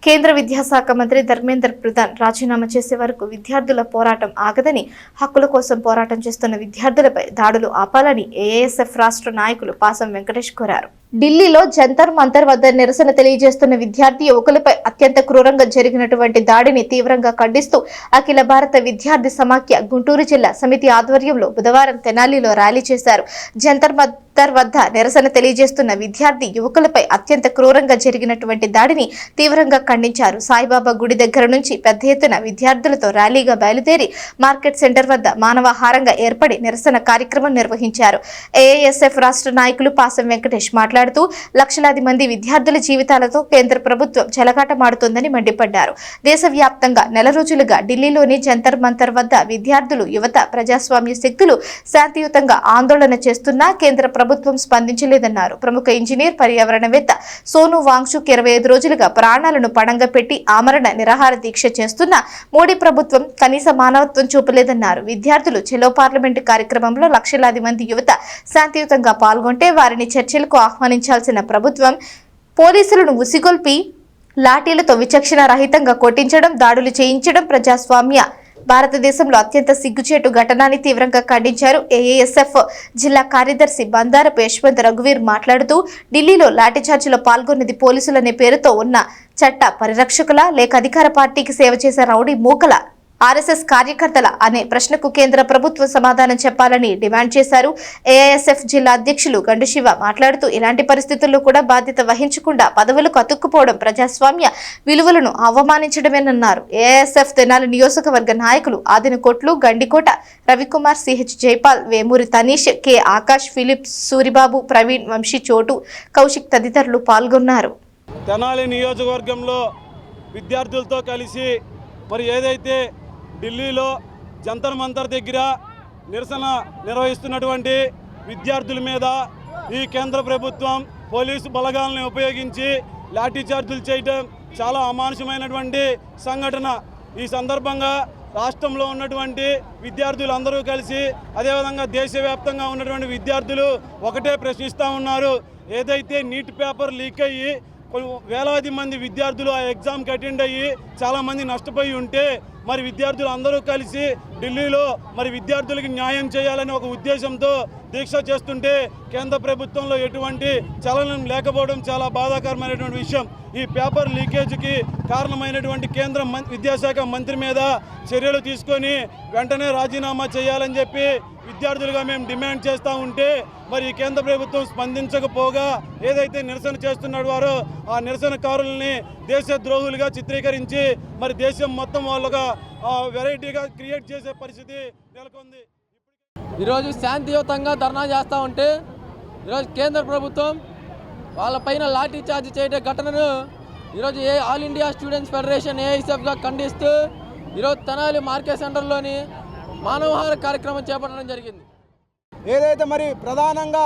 కేంద్ర విద్యాశాఖ మంత్రి ధర్మేంద్ర ప్రధాన్ రాజీనామా చేసే వరకు విద్యార్థుల పోరాటం ఆగదని, హక్కుల కోసం పోరాటం చేస్తున్న విద్యార్థులపై దాడులు ఆపాలని ఏఐఎస్ఎఫ్ రాష్ట్ర నాయకులు పాసం వెంకటేష్ కోరారు. ఢిల్లీలో జంతర్ మంతర్ వద్ద నిరసన తెలియజేస్తున్న విద్యార్థి యువకులపై అత్యంత క్రూరంగా జరిగినటువంటి దాడిని తీవ్రంగా ఖండిస్తూ అఖిల భారత విద్యార్థి సమాఖ్య గుంటూరు జిల్లా సమితి ఆధ్వర్యంలో బుధవారం తెనాలిలో ర్యాలీ చేశారు. జంతర్ మంతర్ వద్ద నిరసన తెలియజేస్తున్న విద్యార్థి యువకులపై అత్యంత క్రూరంగా జరిగినటువంటి దాడిని తీవ్రంగా ఖండించారు. సాయిబాబా గుడి దగ్గర నుంచి పెద్ద ఎత్తున విద్యార్థులతో ర్యాలీగా బయలుదేరి మార్కెట్ సెంటర్ వద్ద మానవహారంగా ఏర్పడి నిరసన కార్యక్రమం నిర్వహించారు. ఏఐఎస్ఎఫ్ రాష్ట్ర నాయకులు పాసం వెంకటేష్ మాట్లాడుతూ లక్షలాది మంది విద్యార్థుల జీవితాలతో కేంద్ర ప్రభుత్వం చెలగాటమాడుతోందని మండిపడ్డారు. దేశవ్యాప్తంగా నెల రోజులుగా ఢిల్లీలోని జంతర్ మంతర్ వద్ద విద్యార్థులు, యువత, ప్రజాస్వామ్య శక్తులు శాంతియుతంగా ఆందోళన చేస్తున్నా కేంద్ర ప్రభుత్వం స్పందించలేదన్నారు. ప్రముఖ ఇంజనీర్, పర్యావరణవేత్త సోను వాంగ్చుక్ 25 రోజులుగా ప్రాణాలను పణంగా పెట్టి ఆమరణ నిరాహార దీక్ష చేస్తున్న మోడీ ప్రభుత్వం కనీస మానవత్వం చూపలేదన్నారు. విద్యార్థులు చెలో పార్లమెంటు కార్యక్రమంలో లక్షలాది మంది యువత శాంతియుతంగా పాల్గొంటే వారిని చర్చలకు ఆహ్వానించాల్సిన ప్రభుత్వం పోలీసులను ఉసిగొల్పి లాఠీలతో విచక్షణ రహితంగా కొట్టించడం, దాడులు చేయించడం ప్రజాస్వామ్య భారతదేశంలో అత్యంత సిగ్గుచేటు ఘటనని తీవ్రంగా ఖండించారు. ఏఐఎస్ఎఫ్ జిల్లా కార్యదర్శి బందారపు యశ్వంత్ రఘువీర్ మాట్లాడుతూ ఢిల్లీలో లాఠీచార్జిలో పాల్గొన్నది పోలీసులనే పేరుతో ఉన్న చట్ట పరిరక్షకుల లేక అధికార పార్టీకి సేవ చేసే రౌడీ మూకల, ఆర్ఎస్ఎస్ కార్యకర్తల అనే ప్రశ్నకు కేంద్ర ప్రభుత్వం సమాధానం చెప్పాలని డిమాండ్ చేశారు. ఏఐఎస్ఎఫ్ జిల్లా అధ్యక్షులు గండు శివ మాట్లాడుతూ ఇలాంటి పరిస్థితుల్లో కూడా బాధ్యత వహించకుండా పదవులకు అతుక్కుపోవడం ప్రజాస్వామ్య విలువలను అవమానించడమేనన్నారు. ఏఐఎస్ఎఫ్ తెనాలి నియోజకవర్గ నాయకులు Adinakotlu, Gandikota Ravikumar, CH Jaipal, Vemuri Tanish, K Akash, Philip, Suribabu, Praveen, Vamsi, Chotu, Kaushik తదితరులు పాల్గొన్నారు. తెనాలి నియోజకవర్గంలో విద్యార్థులతో కలిసి మరి ఏదైతే ఢిల్లీలో జంతర్ మంతర్ దగ్గర నిరసన నిర్వహిస్తున్నటువంటి విద్యార్థుల మీద ఈ కేంద్ర ప్రభుత్వం పోలీసు బలగాలను ఉపయోగించి లాఠీచార్జీలు చేయడం చాలా అమానుషమైనటువంటి సంఘటన. ఈ సందర్భంగా రాష్ట్రంలో ఉన్నటువంటి విద్యార్థులందరూ కలిసి, అదేవిధంగా దేశవ్యాప్తంగా ఉన్నటువంటి విద్యార్థులు ఒకటే ప్రశ్నిస్తూ ఉన్నారు. ఏదైతే నీట్ పేపర్ లీక్ అయ్యి వేలాది మంది విద్యార్థులు ఆ ఎగ్జామ్కి అటెండ్ అయ్యి చాలామంది నష్టపోయి ఉంటే మరి విద్యార్థులు అందరూ కలిసి ఢిల్లీలో మరి విద్యార్థులకి న్యాయం చేయాలనే ఒక ఉద్దేశంతో దీక్ష చేస్తుంటే కేంద్ర ప్రభుత్వంలో ఎటువంటి చలనం లేకపోవడం చాలా బాధాకరమైనటువంటి విషయం. ఈ పేపర్ లీకేజీకి కారణమైనటువంటి కేంద్ర విద్యాశాఖ మంత్రి మీద చర్యలు తీసుకొని వెంటనే రాజీనామా చేయాలని చెప్పి విద్యార్థులుగా మేము డిమాండ్ చేస్తూ ఉంటే మరి కేంద్ర ప్రభుత్వం స్పందించకపోగా ఏదైతే నిరసన చేస్తున్నాడు వారో ఆ నిరసనకారులని దేశద్రోహులుగా చిత్రీకరించి మరి దేశం మొత్తం వాళ్ళగా వెరైటీగా క్రియేట్ చేసే పరిస్థితి నెలకొంది. ఈరోజు శాంతియుతంగా ధర్నా చేస్తూ ఉంటే ఈరోజు కేంద్ర ప్రభుత్వం వాళ్ళపైన లాఠీ చార్జ్ చేయడం ఘటనను ఈరోజు ఆల్ ఇండియా స్టూడెంట్స్ ఫెడరేషన్ ఏఐఎస్ఎఫ్గా ఖండిస్తూ ఈరోజు తెనాలి మార్కెట్ సెంటర్లోని మానవహార కార్యక్రమం చేపట్టడం జరిగింది. ఏదైతే మరి ప్రధానంగా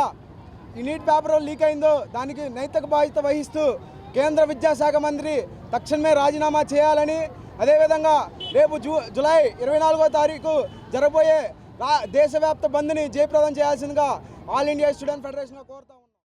ఈ నీట్ పేపర్ లీక్ అయిందో దానికి నైతిక బాధ్యత వహిస్తూ కేంద్ర విద్యాశాఖ మంత్రి తక్షణమే రాజీనామా చేయాలని, అదేవిధంగా రేపు జూలై 24వ తారీఖు జరగబోయే దేశవ్యాప్త బంద్ని జయప్రదం చేయాల్సిందిగా ఆల్ ఇండియా స్టూడెంట్ ఫెడరేషన్ కోరుతాం.